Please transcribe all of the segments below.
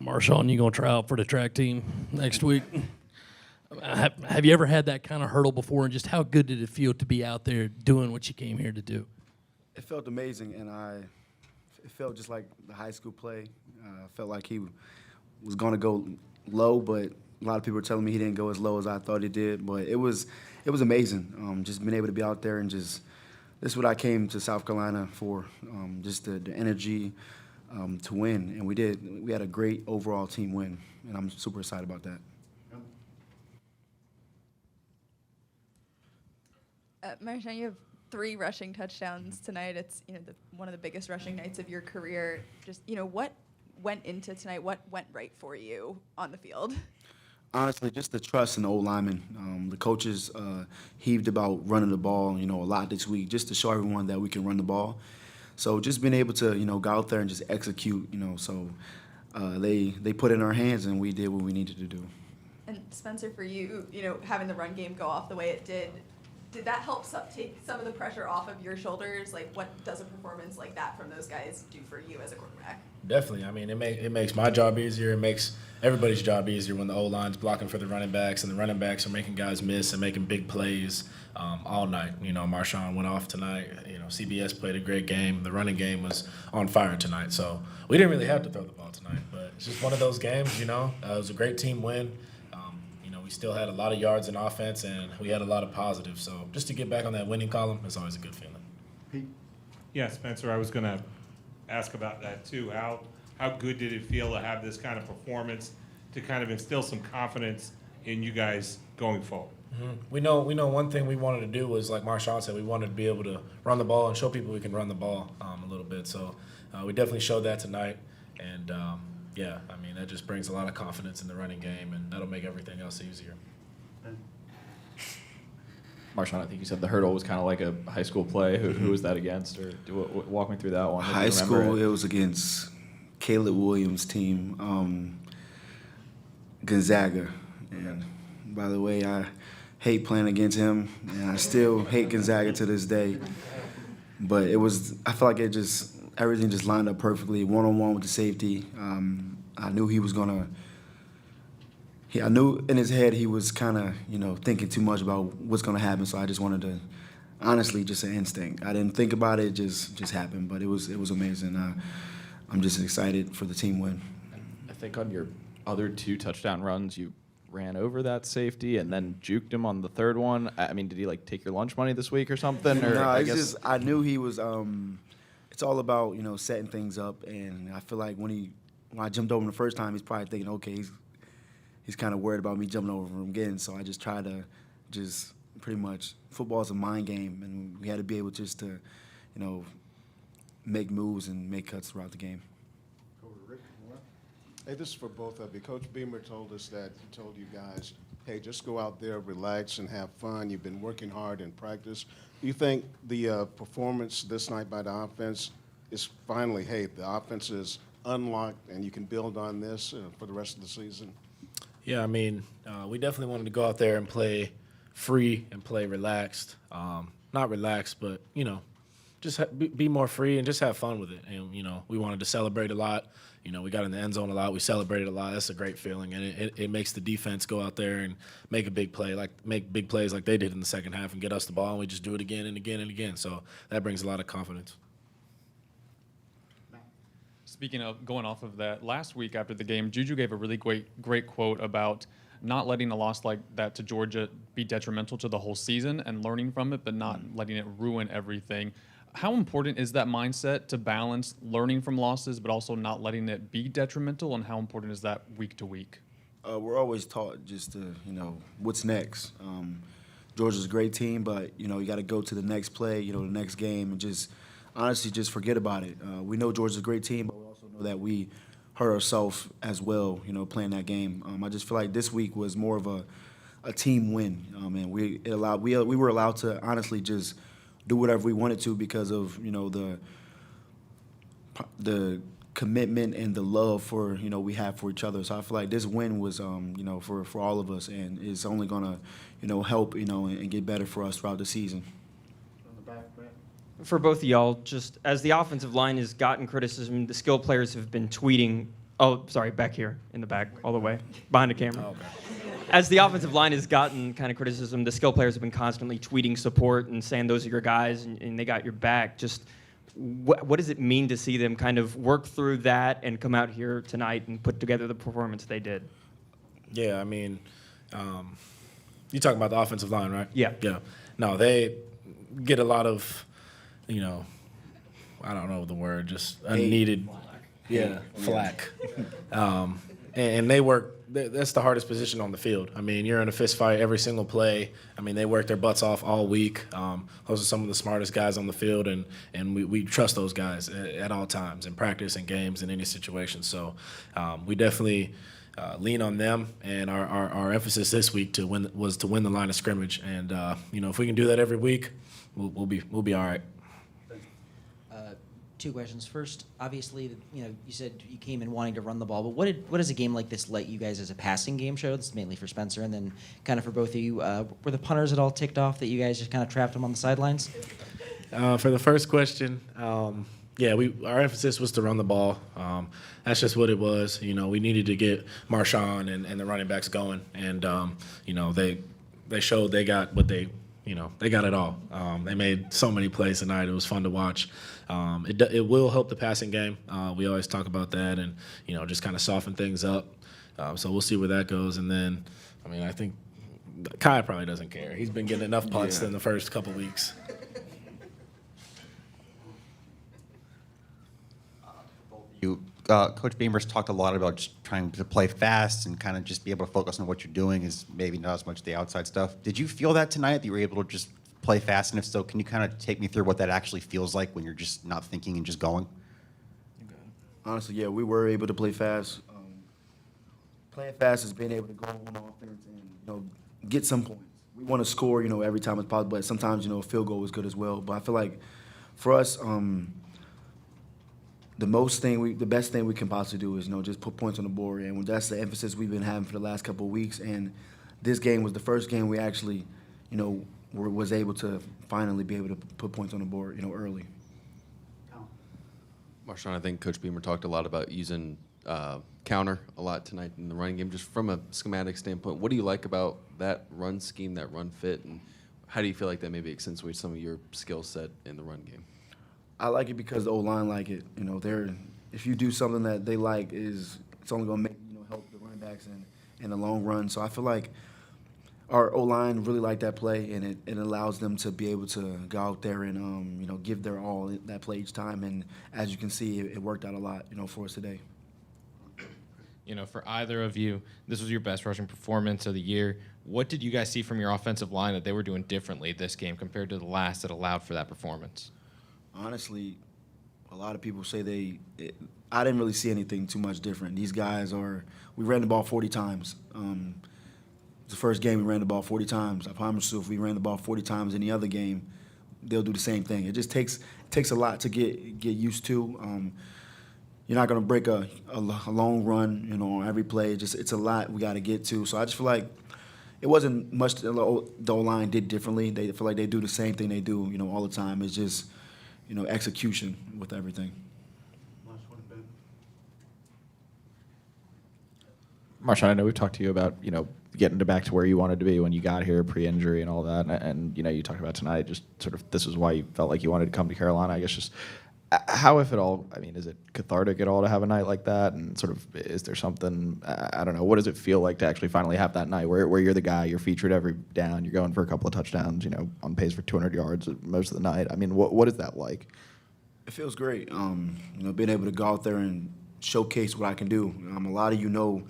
Marshawn, you going to try out for the track team next week? Have you ever had that kind of hurdle before, and just how good did it feel to be out there doing what you came here to do? It felt amazing, and it felt just like the high school play. I felt like he was going to go low, but a lot of people were telling me he didn't go as low as I thought he did. But it was amazing. Just being able to be out there and just this is what I came to South Carolina for. Just the energy to win, and we did. We had a great overall team win, and I'm super excited about that. Marshawn, you have 3 rushing touchdowns tonight. It's one of the biggest rushing nights of your career. Just what went into tonight? What went right for you on the field? Honestly, just the trust in the old linemen. The coaches heaved about running the ball, a lot this week, just to show everyone that we can run the ball. So just being able to, go out there and just execute, so they put it in our hands and we did what we needed to do. And Spencer, for you, having the run game go off the way it did that help take some of the pressure off of your shoulders? Like, what does a performance like that from those guys do for you as a quarterback? Definitely. I mean, it makes my job easier. It makes everybody's job easier when the O-line's blocking for the running backs and the running backs are making guys miss and making big plays all night. Marshawn went off tonight. CBS played a great game. The running game was on fire tonight. So we didn't really have to throw the ball tonight, but it's just one of those games, it was a great team win. We still had a lot of yards in offense, and we had a lot of positives. So just to get back on that winning column, it's always a good feeling. Yeah, Spencer, I was going to ask about that too. How good did it feel to have this kind of performance to kind of instill some confidence in you guys going forward? Mm-hmm. We know one thing we wanted to do was, like Marshawn said, we wanted to be able to run the ball and show people we can run the ball a little bit. So we definitely showed that tonight, and yeah, I mean, that just brings a lot of confidence in the running game, and that'll make everything else easier. Marshawn, I think you said the hurdle was kind of like a high school play. Who was that against? Or walk me through that one. High school, it was against Caleb Williams' team, Gonzaga. And by the way, I hate playing against him, and I still hate Gonzaga to this day. But I felt like everything just lined up perfectly, one-on-one with the safety. I knew he was gonna. I knew in his head he was kind of, thinking too much about what's gonna happen. So I just wanted to, honestly, just an instinct. I didn't think about it; it just happened. But it was amazing. I'm just excited for the team win. I think on your other 2 touchdown runs, you ran over that safety and then juked him on the third one. I mean, did he take your lunch money this week or something? Or no, I knew he was. It's all about setting things up, and I feel like when I jumped over him the first time, he's probably thinking, okay, he's kind of worried about me jumping over him again. So I just try to pretty much, football's a mind game, and we had to be able just to make moves and make cuts throughout the game. Hey, this is for both of you. Coach Beamer told us that he told you guys, hey, just go out there, relax, and have fun. You've been working hard in practice. Do you think the performance this night by the offense is finally, hey, the offense is unlocked and you can build on this for the rest of the season? Yeah, I mean, we definitely wanted to go out there and play free and play relaxed. Not relaxed, but, just be more free and just have fun with it. And, we wanted to celebrate a lot. We got in the end zone a lot. We celebrated a lot. That's a great feeling. And it makes the defense go out there and make a big play, make big plays like they did in the second half and get us the ball, and we just do it again and again and again. So that brings a lot of confidence. Speaking of going off of that, last week after the game, Juju gave a really great quote about not letting a loss like that to Georgia be detrimental to the whole season and learning from it, but not letting it ruin everything. How important is that mindset to balance learning from losses, but also not letting it be detrimental, and how important is that week to week? We're always taught just to, what's next. Georgia's a great team, but, you got to go to the next play, the next game, and just honestly just forget about it. We know Georgia's a great team, but we also know that we hurt ourselves as well, playing that game. I just feel like this week was more of a team win, and we were allowed to honestly just do whatever we wanted to because of the commitment and the love we have for each other. So I feel like this win was for all of us, and it's only gonna help and get better for us throughout the season. For both of y'all, just as the offensive line has gotten criticism, the skill players have been tweeting Oh, sorry, back here in the back, all the way behind the camera. Oh, okay. As the offensive line has gotten kind of criticism, the skill players have been constantly tweeting support and saying those are your guys and they got your back. Just what does it mean to see them kind of work through that and come out here tonight and put together the performance they did? Yeah, I mean, you talking about the offensive line, right? Yeah. Yeah. No, they get a lot of, I don't know the word, just unneeded. Yeah, flack. And they work. That's the hardest position on the field. I mean, you're in a fist fight every single play. I mean, they work their butts off all week. Those are some of the smartest guys on the field, and we trust those guys at all times in practice and games in any situation. So we definitely lean on them, and our emphasis this week was to win the line of scrimmage. And if we can do that every week, we'll be all right. Two questions. First, obviously, you said you came in wanting to run the ball, but what does a game like this let you guys as a passing game show? This is mainly for Spencer, and then kind of for both of you. Were the punters at all ticked off that you guys just kind of trapped them on the sidelines? For the first question, yeah, our emphasis was to run the ball. That's just what it was. We needed to get Marshawn and the running backs going, and they showed they got what they got it all. They made so many plays tonight. It was fun to watch. It will help the passing game. We always talk about that, and just kind of soften things up. So we'll see where that goes. And then, I think Kai probably doesn't care. He's been getting enough punts in the first couple weeks. Coach Beamer's talked a lot about just trying to play fast and kind of just be able to focus on what you're doing is maybe not as much the outside stuff. Did you feel that tonight, that you were able to just play fast? And if so, can you kind of take me through what that actually feels like when you're just not thinking and just going? Honestly, yeah, we were able to play fast. Playing fast is being able to go on offense and get some points. We want to score, every time it's possible, but sometimes, a field goal is good as well. But I feel like for us, the best thing we can possibly do is, just put points on the board, and that's the emphasis we've been having for the last couple of weeks. And this game was the first game we actually, was able to finally be able to put points on the board, early. Marshawn, I think Coach Beamer talked a lot about using counter a lot tonight in the running game. Just from a schematic standpoint, what do you like about that run scheme, that run fit, and how do you feel like that maybe accentuates some of your skill set in the run game? I like it because the O-line like it. If you do something that they like, it's only going to make help the running backs in the long run. So I feel like our O-line really like that play, and it allows them to be able to go out there and give their all that play each time. And as you can see, it worked out a lot for us today. For either of you, this was your best rushing performance of the year. What did you guys see from your offensive line that they were doing differently this game compared to the last that allowed for that performance? Honestly, a lot of people say I didn't really see anything too much different. These guys we ran the ball 40 times. The first game we ran the ball 40 times. I promise you if we ran the ball 40 times in the other game, they'll do the same thing. It just takes a lot to get used to. You're not going to break a long run, on every play. It's a lot we got to get to. So I just feel like it wasn't much the O-line did differently. They feel like they do the same thing they do, all the time. It's just, execution with everything. Marshawn, I know we've talked to you about, getting back to where you wanted to be when you got here pre-injury and all that. And you talked about tonight, just sort of this is why you felt like you wanted to come to Carolina. I guess just how, if at all, is it cathartic at all to have a night like that? And sort of, is there something, I don't know, what does it feel like to actually finally have that night where you're the guy, you're featured every down, you're going for a couple of touchdowns, on pace for 200 yards most of the night? What is that like? It feels great, being able to go out there and showcase what I can do. A lot of know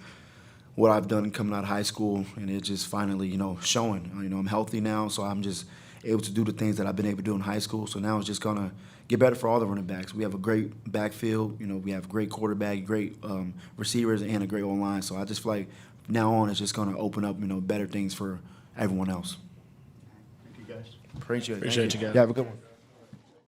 what I've done coming out of high school, and it's just finally, showing. I'm healthy now, so I'm just able to do the things that I've been able to do in high school. So now it's just going to get better for all the running backs. We have a great backfield. We have great quarterback, great receivers, and a great O-line. So I just feel like from now on it's just going to open up, better things for everyone else. Thank you, guys. Appreciate it. Appreciate you guys. Yeah, have a good one.